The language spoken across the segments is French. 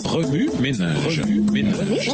Remue ménage. Remue ménage.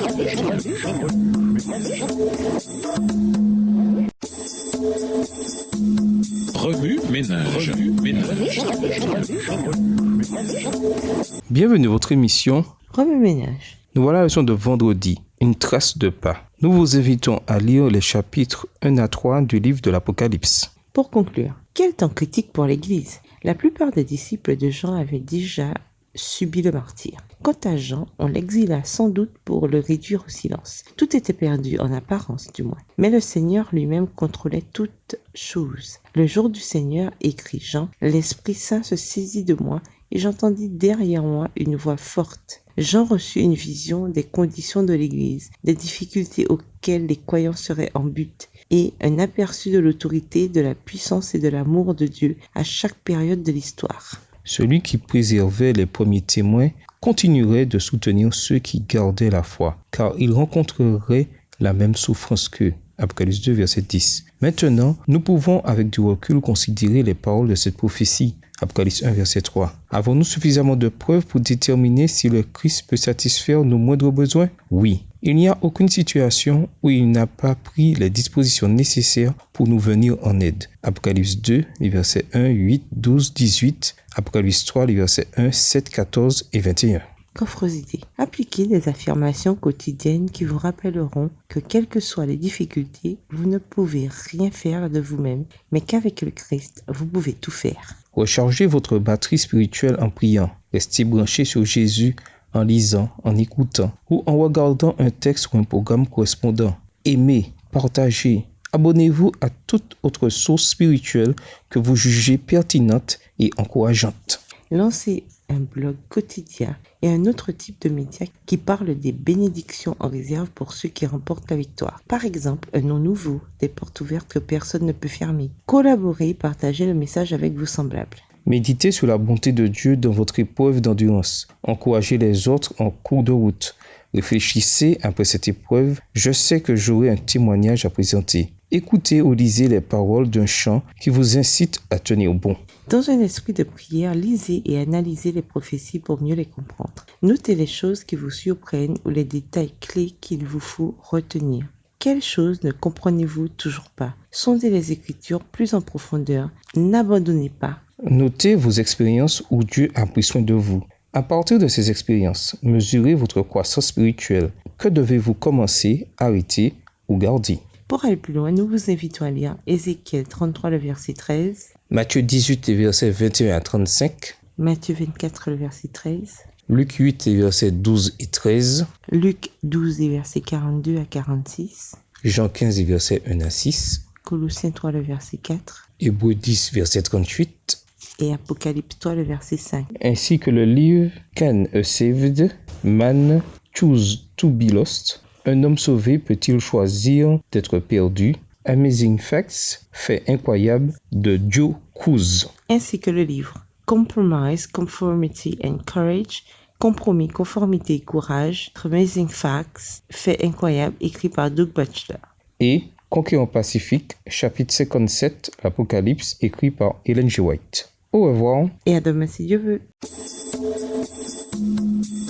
Bienvenue à votre émission Remue ménage. Nous voilà à la leçon de vendredi, une trace de pas. Nous vous invitons à lire les chapitres 1 à 3 du livre de l'Apocalypse. Pour conclure, quel temps critique pour l'Église? La plupart des disciples de Jean avaient déjà subi le martyre. Quant à Jean, on l'exila sans doute pour le réduire au silence. Tout était perdu, en apparence du moins. Mais le Seigneur lui-même contrôlait toutes choses. Le jour du Seigneur, écrit Jean, l'Esprit Saint se saisit de moi et j'entendis derrière moi une voix forte. Jean reçut une vision des conditions de l'Église, des difficultés auxquelles les croyants seraient en butte et un aperçu de l'autorité, de la puissance et de l'amour de Dieu à chaque période de l'histoire. Celui qui préservait les premiers témoins continuerait de soutenir ceux qui gardaient la foi, car il rencontrerait la même souffrance qu'eux. Apocalypse 2, verset 10. Maintenant, nous pouvons avec du recul considérer les paroles de cette prophétie. Apocalypse 1, verset 3. Avons-nous suffisamment de preuves pour déterminer si le Christ peut satisfaire nos moindres besoins? Oui. Il n'y a aucune situation où il n'a pas pris les dispositions nécessaires pour nous venir en aide. Apocalypse 2, les versets 1, 8, 12, 18. Apocalypse 3, les versets 1, 7, 14 et 21. Coffres idées. Appliquez des affirmations quotidiennes qui vous rappelleront que quelles que soient les difficultés, vous ne pouvez rien faire de vous-même, mais qu'avec le Christ, vous pouvez tout faire. Rechargez votre batterie spirituelle en priant. Restez branché sur Jésus en lisant, en écoutant ou en regardant un texte ou un programme correspondant. Aimez, partagez, abonnez-vous à toute autre source spirituelle que vous jugez pertinente et encourageante. Lancez un blog quotidien et un autre type de média qui parle des bénédictions en réserve pour ceux qui remportent la victoire. Par exemple, un nom nouveau, des portes ouvertes que personne ne peut fermer. Collaborez et partagez le message avec vos semblables. Méditez sur la bonté de Dieu dans votre épreuve d'endurance. Encouragez les autres en cours de route. Réfléchissez après cette épreuve. Je sais que j'aurai un témoignage à présenter. Écoutez ou lisez les paroles d'un chant qui vous incite à tenir bon. Dans un esprit de prière, lisez et analysez les prophéties pour mieux les comprendre. Notez les choses qui vous surprennent ou les détails clés qu'il vous faut retenir. Quelles choses ne comprenez-vous toujours pas? Sondez les Écritures plus en profondeur. N'abandonnez pas. Notez vos expériences où Dieu a pris soin de vous. À partir de ces expériences, mesurez votre croissance spirituelle. Que devez-vous commencer, arrêter ou garder? Pour aller plus loin, nous vous invitons à lire Ézéchiel 33, le verset 13, Matthieu 18, les versets 21 à 35, Matthieu 24, le verset 13, Luc 8, les versets 12 et 13, Luc 12, les versets 42 à 46, Jean 15, les versets 1 à 6, Colossiens 3, le verset 4 Hébreux 10, verset 38, et Apocalypse 3, le verset 5. ainsi que le livre Can a Saved Man Choose to Be Lost? Un homme sauvé peut-il choisir d'être perdu? Amazing Facts, faits incroyables de Joe Cruz. Ainsi que le livre Compromise, Conformity and Courage, Compromis, Conformité et Courage, Amazing Facts, faits incroyables, écrit par Doug Batchelor. Et Conquérant Pacifique, chapitre 57, l'Apocalypse, écrit par Ellen G. White. Au revoir. Et à demain si Dieu veut.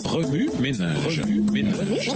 Remue ménage. Remue ménage.